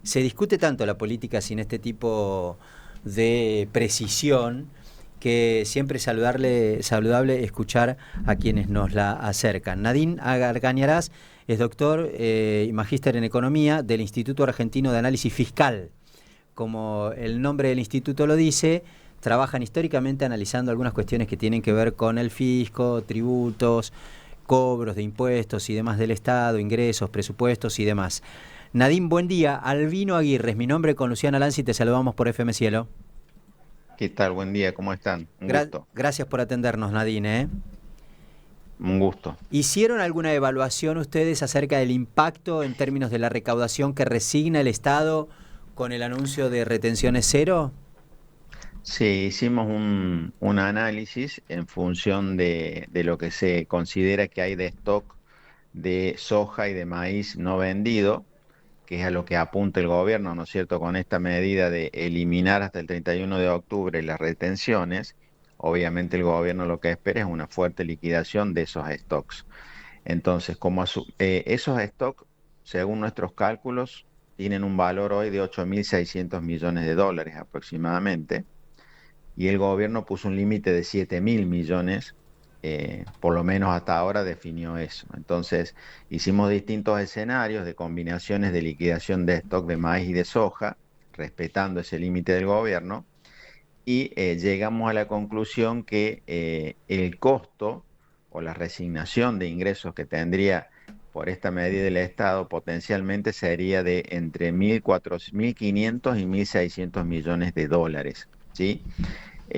Se discute tanto la política sin este tipo de precisión que siempre es saludable escuchar a quienes nos la acercan. Nadine Argañarás es doctor y magíster en Economía del Instituto Argentino de Análisis Fiscal. Como el nombre del instituto lo dice, trabajan históricamente analizando algunas cuestiones que tienen que ver con el fisco, tributos, cobros de impuestos y demás del Estado, ingresos, presupuestos y demás. Nadine, buen día. Albino Aguirre es mi nombre, con Luciana Lanzi te saludamos por FM Cielo. ¿Qué tal? Buen día, ¿cómo están? Un gusto, Gracias por atendernos, Nadine. un gusto. ¿Hicieron alguna evaluación ustedes acerca del impacto en términos de la recaudación que resigna el Estado con el anuncio de retenciones cero? Sí, hicimos un análisis en función de lo que se considera que hay de stock de soja y de maíz no vendido, que es a lo que apunta el gobierno, ¿no es cierto?, con esta medida de eliminar hasta el 31 de octubre las retenciones. Obviamente el gobierno lo que espera es una fuerte liquidación de esos stocks. Entonces, esos stocks, según nuestros cálculos, tienen un valor hoy de 8.600 millones de dólares aproximadamente, y el gobierno puso un límite de 7.000 millones, por lo menos hasta ahora definió eso. Entonces, hicimos distintos escenarios de combinaciones de liquidación de stock de maíz y de soja, respetando ese límite del gobierno, y llegamos a la conclusión que el costo o la resignación de ingresos que tendría por esta medida del Estado potencialmente sería de entre 1.500 y 1.600 millones de dólares, ¿sí? O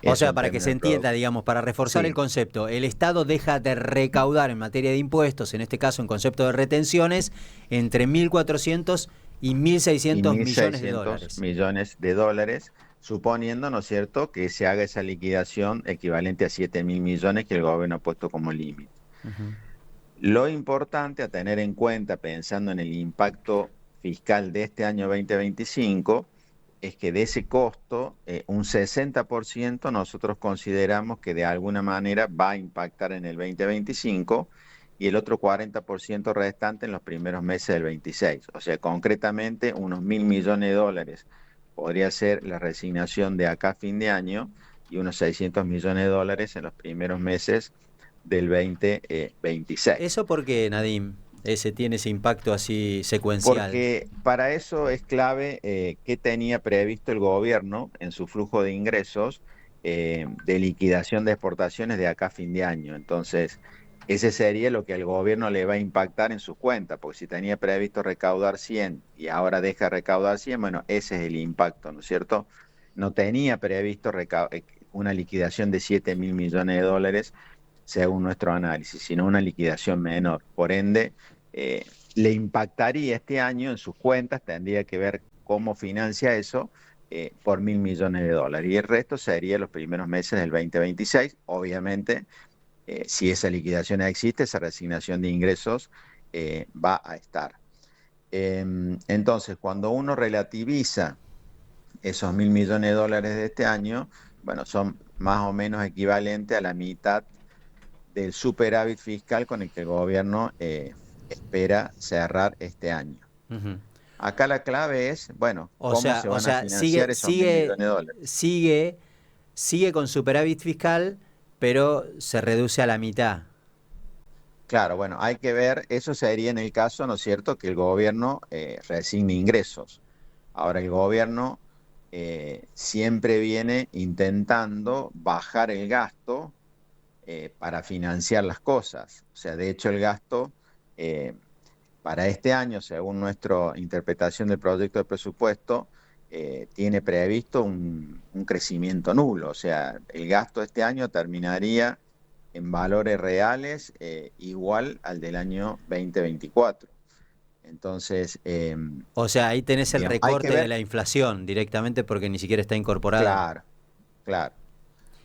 Eso sea, en para que términos se de entienda, producto. digamos, para reforzar el Sí, concepto, el Estado deja de recaudar en materia de impuestos, en este caso en concepto de retenciones, entre 1.400 y mil y seiscientos mil millones de seiscientos dólares. millones de dólares, suponiendo, ¿no es cierto?, que se haga esa liquidación equivalente a 7.000 millones que el gobierno ha puesto como límite. Uh-huh. Lo importante a tener en cuenta, pensando en el impacto fiscal de este año 2025, es que de ese costo, un 60% nosotros consideramos que de alguna manera va a impactar en el 2025 y el otro 40% restante en los primeros meses del 26. O sea, concretamente, unos 1.000 millones de dólares podría ser la resignación de acá a fin de año y unos 600 millones de dólares en los primeros meses del 2026. ¿Eso por qué, Nadim? Ese tiene ese impacto así secuencial. Porque para eso es clave qué tenía previsto el gobierno en su flujo de ingresos de liquidación de exportaciones de acá a fin de año. Entonces, ese sería lo que al gobierno le va a impactar en sus cuentas, porque si tenía previsto recaudar 100 y ahora deja de recaudar 100, bueno, ese es el impacto, ¿no es cierto? No tenía previsto una liquidación de 7.000 millones de dólares según nuestro análisis, sino una liquidación menor. Por ende, eh, le impactaría este año en sus cuentas, tendría que ver cómo financia eso por 1.000 millones de dólares. Y el resto sería los primeros meses del 2026. Obviamente, si esa liquidación existe, esa resignación de ingresos va a estar. Entonces, cuando uno relativiza esos 1.000 millones de dólares de este año, bueno, son más o menos equivalentes a la mitad del superávit fiscal con el que el gobierno espera cerrar este año. Uh-huh. Acá la clave es, bueno, cómo se O van a sea, financiar esos 1.000 millones de dólares. sigue, sigue con superávit fiscal, pero se reduce a la mitad. Claro, bueno, hay que ver, eso sería en el caso, ¿no es cierto?, que el gobierno resigne ingresos. Ahora, el gobierno siempre viene intentando bajar el gasto para financiar las cosas. O sea, de hecho, el gasto eh, para este año, según nuestra interpretación del proyecto de presupuesto, tiene previsto un crecimiento nulo. O sea, el gasto este año terminaría en valores reales igual al del año 2024. Entonces, O sea, ahí tenés el digamos, hay que recorte de ver, la inflación directamente porque ni siquiera está incorporado. claro, claro.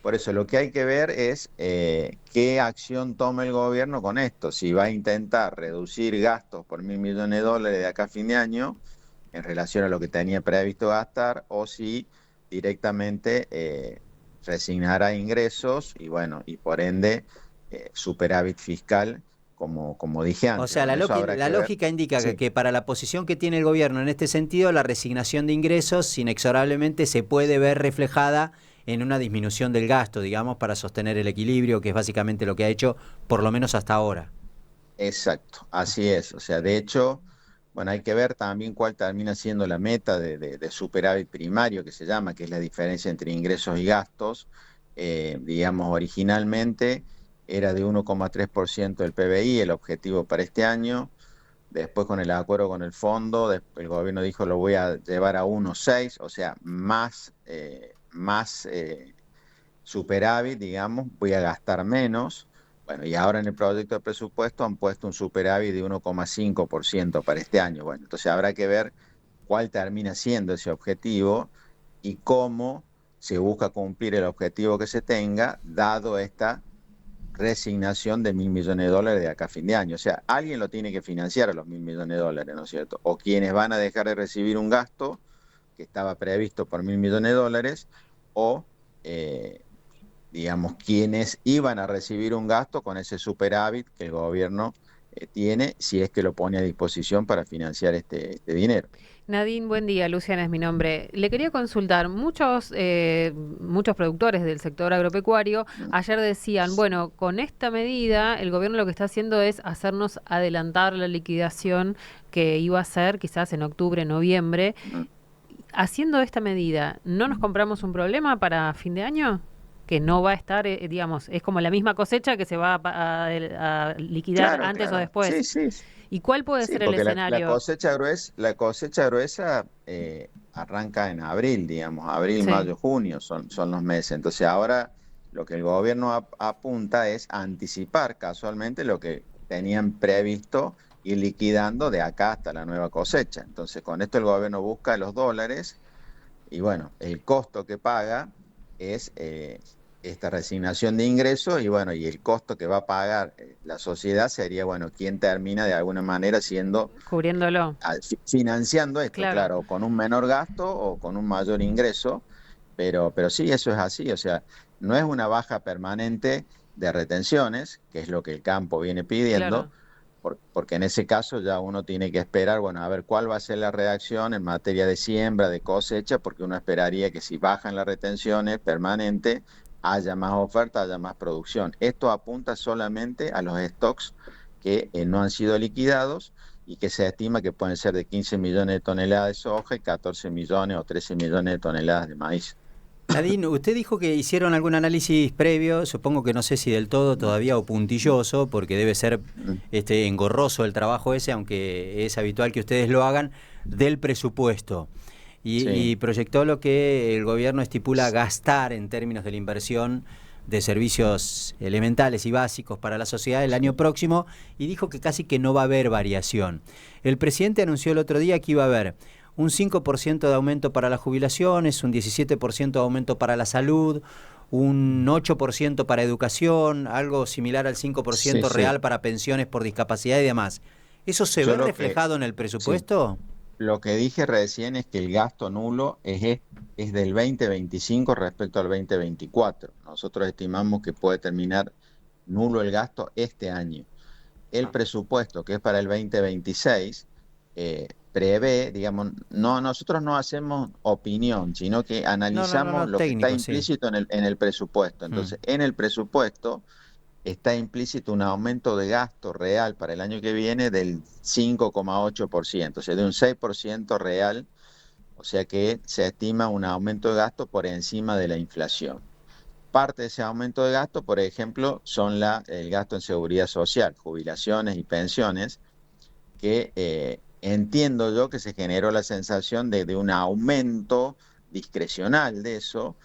Por eso lo que hay que ver es qué acción toma el gobierno con esto. Si va a intentar reducir gastos por 1.000 millones de dólares de acá a fin de año en relación a lo que tenía previsto gastar, o si directamente resignará ingresos y bueno, y por ende superávit fiscal como dije O antes. sea, Bueno, eso habrá la que ver. lógica indica Sí, que para la posición que tiene el gobierno en este sentido, la resignación de ingresos inexorablemente se puede ver reflejada en una disminución del gasto, digamos, para sostener el equilibrio, que es básicamente lo que ha hecho, por lo menos hasta ahora. exacto, así es. O sea, de hecho, bueno, hay que ver también cuál termina siendo la meta de superávit primario, que se llama, que es la diferencia entre ingresos y gastos. Digamos, originalmente era de 1,3% del PBI el objetivo para este año. Después, con el acuerdo con el fondo, el gobierno dijo lo voy a llevar a 1,6, o sea, más superávit, digamos, voy a gastar menos. Bueno, y ahora en el proyecto de presupuesto han puesto un superávit de 1,5% para este año. Bueno, entonces habrá que ver cuál termina siendo ese objetivo y cómo se busca cumplir el objetivo que se tenga, dado esta resignación de $1.000 millones de acá a fin de año. O sea, alguien lo tiene que financiar a los $1.000 millones, ¿no es cierto? O quienes van a dejar de recibir un gasto que estaba previsto por $1.000 millones, o eh, digamos, quienes iban a recibir un gasto con ese superávit que el gobierno tiene, si es que lo pone a disposición para financiar este dinero. Nadine, buen día. Luciana es mi nombre. Le quería consultar, muchos productores del sector agropecuario ayer decían, bueno, con esta medida el gobierno lo que está haciendo es hacernos adelantar la liquidación que iba a ser quizás en octubre, noviembre. Mm. Haciendo esta medida, ¿no nos compramos un problema para fin de año? Que no va a estar, digamos, es como la misma cosecha que se va a liquidar Claro, antes o claro. Sí, después. sí. ¿Y cuál puede Sí, ser el porque la escenario? cosecha gruesa arranca en abril, digamos, abril, Sí. mayo, junio son los meses. Entonces ahora lo que el gobierno apunta es a anticipar casualmente lo que tenían previsto ir liquidando de acá hasta la nueva cosecha. Entonces con esto el gobierno busca los dólares y bueno, el costo que paga es esta resignación de ingresos y bueno, y el costo que va a pagar la sociedad sería, bueno, quien termina de alguna manera siendo, Cubriéndolo. financiando esto, Claro. claro, con un menor gasto o con un mayor ingreso, pero sí, eso es así, o sea, no es una baja permanente de retenciones, que es lo que el campo viene pidiendo, Claro. porque en ese caso ya uno tiene que esperar, bueno, a ver cuál va a ser la reacción en materia de siembra, de cosecha, porque uno esperaría que si bajan las retenciones permanentes, haya más oferta, haya más producción. Esto apunta solamente a los stocks que no han sido liquidados y que se estima que pueden ser de 15 millones de toneladas de soja y 14 millones o 13 millones de toneladas de maíz. Nadine, usted dijo que hicieron algún análisis previo, supongo que no sé si del todo todavía o puntilloso, porque debe ser engorroso el trabajo ese, aunque es habitual que ustedes lo hagan, del presupuesto. Y Sí. proyectó lo que el gobierno estipula gastar en términos de la inversión de servicios elementales y básicos para la sociedad el año próximo, y dijo que casi que no va a haber variación. El presidente anunció el otro día que iba a haber un 5% de aumento para las jubilaciones, un 17% de aumento para la salud, un 8% para educación, algo similar al Sí, 5% sí. real para pensiones por discapacidad y demás. ¿Eso se Yo ve lo que, reflejado en el sí, presupuesto? lo que dije recién es que el gasto nulo es del 2025 respecto al 2024. Nosotros estimamos que puede terminar nulo el gasto este año. El presupuesto, que es para el 2026, prevé, digamos, no, nosotros no hacemos opinión, sino que No, analizamos lo que está técnico, sí. implícito en el presupuesto. Mm. Entonces, en el presupuesto está implícito un aumento de gasto real para el año que viene del 5,8%, o sea, de un 6% real, o sea que se estima un aumento de gasto por encima de la inflación. Parte de ese aumento de gasto, por ejemplo, son el gasto en seguridad social, jubilaciones y pensiones, que entiendo yo que se generó la sensación de un aumento discrecional de eso.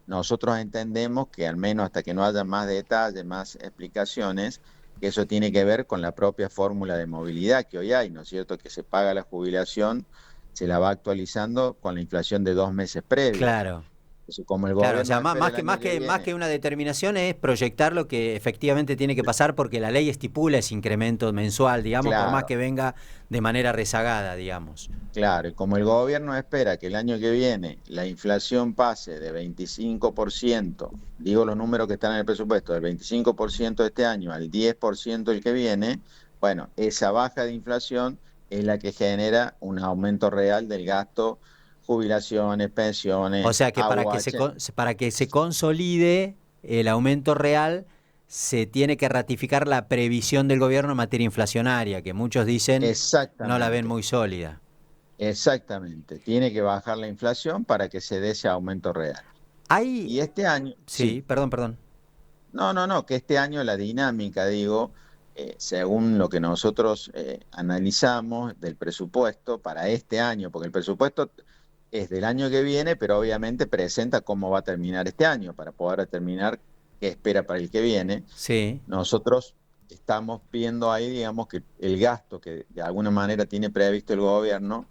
Nosotros entendemos que al menos hasta que no haya más detalles, más explicaciones, que eso tiene que ver con la propia fórmula de movilidad que hoy hay, ¿no es cierto? Que se paga la jubilación, se la va actualizando con la inflación de 2 meses previos. Claro. Entonces, como el Claro, o gobierno sea, espera el año que más viene, que una determinación es proyectar lo que efectivamente tiene que pasar porque la ley estipula ese incremento mensual, digamos, por más claro, que venga de manera rezagada, digamos. claro, y como el gobierno espera que el año que viene la inflación pase de 25%, digo los números que están en el presupuesto, del 25% este año al 10% el que viene, bueno, esa baja de inflación es la que genera un aumento real del gasto, jubilaciones, O pensiones, sea que AUH. para que se consolide el aumento real, se tiene que ratificar la previsión del gobierno en materia inflacionaria, que muchos dicen no la ven Exactamente, muy sólida. exactamente. Tiene que bajar la inflación para que se dé ese aumento real. Hay, Y este año, sí. sí, perdón, perdón. No, que este año la dinámica, digo, según lo que nosotros analizamos del presupuesto para este año, porque el presupuesto es del año que viene, pero obviamente presenta cómo va a terminar este año para poder determinar qué espera para el que viene. Sí. Nosotros estamos viendo ahí, digamos, que el gasto que de alguna manera tiene previsto el gobierno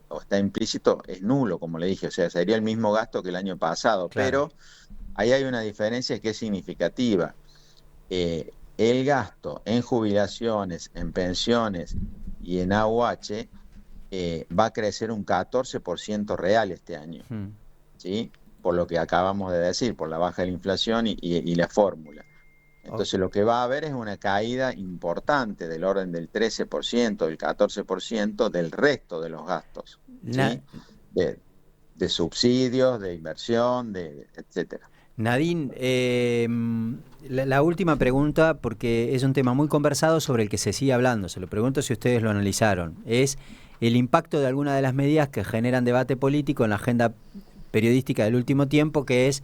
o está implícito es nulo, como le dije, o sea, sería el mismo gasto que el año pasado, Claro. pero ahí hay una diferencia que es significativa. El gasto en jubilaciones, en pensiones y en AUH va a crecer un 14% real este año, Hmm. ¿sí? Por lo que acabamos de decir, por la baja de la inflación y la fórmula. O- Entonces lo que va a haber es una caída importante del orden del 13%, del 14% del resto de los gastos, Na- ¿sí? De, de subsidios, de inversión, etcétera. Nadine, la última pregunta, porque es un tema muy conversado sobre el que se sigue hablando, se lo pregunto si ustedes lo analizaron, es el impacto de alguna de las medidas que generan debate político en la agenda periodística del último tiempo, que es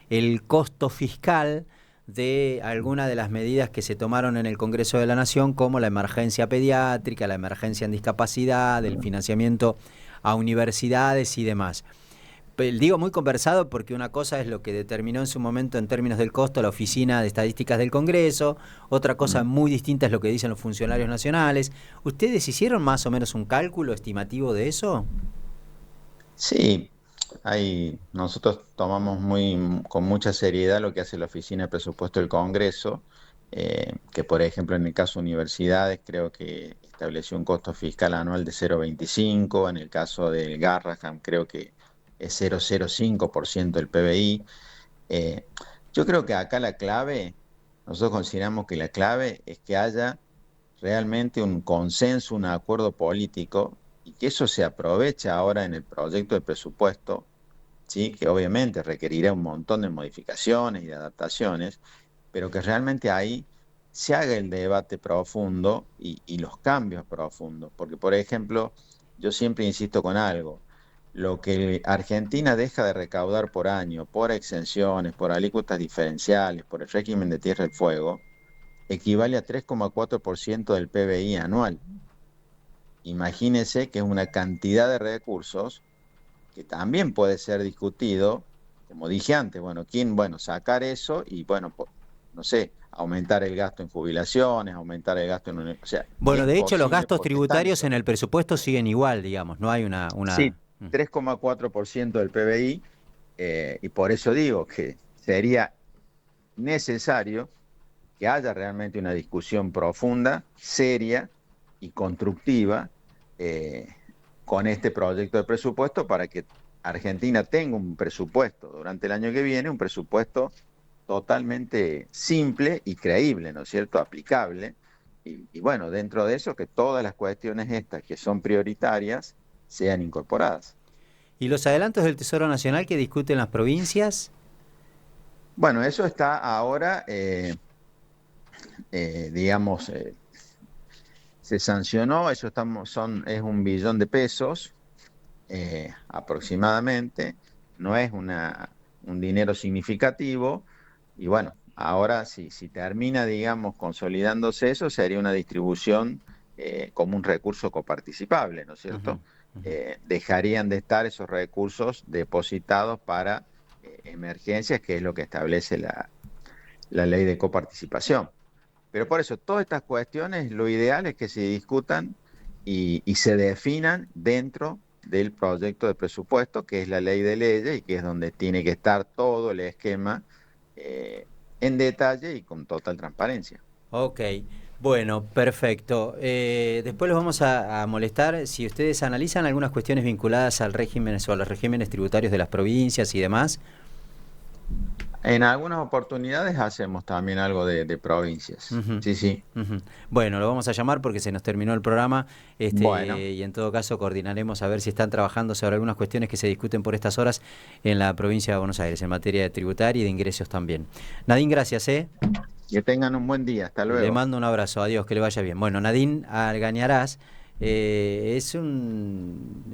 el costo fiscal de algunas de las medidas que se tomaron en el Congreso de la Nación, como la emergencia pediátrica, la emergencia en discapacidad, el financiamiento a universidades y demás. Digo muy conversado porque una cosa es lo que determinó en su momento en términos del costo la Oficina de Estadísticas del Congreso, otra cosa Mm. muy distinta es lo que dicen los funcionarios nacionales. ¿Ustedes hicieron más o menos un cálculo estimativo de eso? Sí, nosotros tomamos con mucha seriedad lo que hace la Oficina de Presupuesto del Congreso, que por ejemplo en el caso de universidades creo que estableció un costo fiscal anual de 0,25, en el caso del Garraham creo que es 0,05% del PBI. Eh, yo creo que acá nosotros consideramos que la clave es que haya realmente un consenso, un acuerdo político y que eso se aproveche ahora en el proyecto de presupuesto, ¿sí? Que obviamente requerirá un montón de modificaciones y de adaptaciones, pero que realmente ahí se haga el debate profundo y los cambios profundos. Porque, por ejemplo, yo siempre insisto con algo, lo que Argentina deja de recaudar por año, por exenciones, por alícuotas diferenciales, por el régimen de tierra del fuego, equivale a 3,4% del PBI anual. Imagínese que es una cantidad de recursos que también puede ser discutido, como dije antes, bueno, bueno, sacar eso y, bueno, no sé, aumentar el gasto en jubilaciones, aumentar el gasto o sea, Bueno, es de hecho los posible gastos porque están tributarios esos. en el presupuesto siguen igual, digamos, no hay Sí, una... 3,4% del PBI, y por eso digo que sería necesario que haya realmente una discusión profunda, seria y constructiva eh, con este proyecto de presupuesto para que Argentina tenga un presupuesto durante el año que viene, un presupuesto totalmente simple y creíble, ¿no es cierto?, aplicable. Y bueno, dentro de eso, que todas las cuestiones estas que son prioritarias sean incorporadas. ¿Y los adelantos del Tesoro Nacional que discuten las provincias? Bueno, eso está ahora, digamos, se sancionó, es 1 billón de pesos aproximadamente, no es un dinero significativo, y bueno, ahora si termina, digamos, consolidándose eso, sería una distribución como un recurso coparticipable, ¿no es Ujú, cierto? ujú. Dejarían de estar esos recursos depositados para emergencias, que es lo que establece la ley de coparticipación. Pero por eso, todas estas cuestiones, lo ideal es que se discutan y se definan dentro del proyecto de presupuesto, que es la ley de leyes y que es donde tiene que estar todo el esquema en detalle y con total transparencia. Ok, bueno, perfecto. Después los vamos a molestar si ustedes analizan algunas cuestiones vinculadas al régimen o a los regímenes tributarios de las provincias y demás. En algunas oportunidades hacemos también algo de provincias. Ujú, Sí, sí. ujú. Bueno, lo vamos a llamar porque se nos terminó el programa, Bueno, y en todo caso coordinaremos a ver si están trabajando sobre algunas cuestiones que se discuten por estas horas en la provincia de Buenos Aires, en materia de tributaria y de ingresos también. Nadine, gracias, ¿eh? que tengan un buen día. Hasta Le luego. mando un abrazo, adiós, que le vaya bien. Bueno, Nadine Argañarás es un...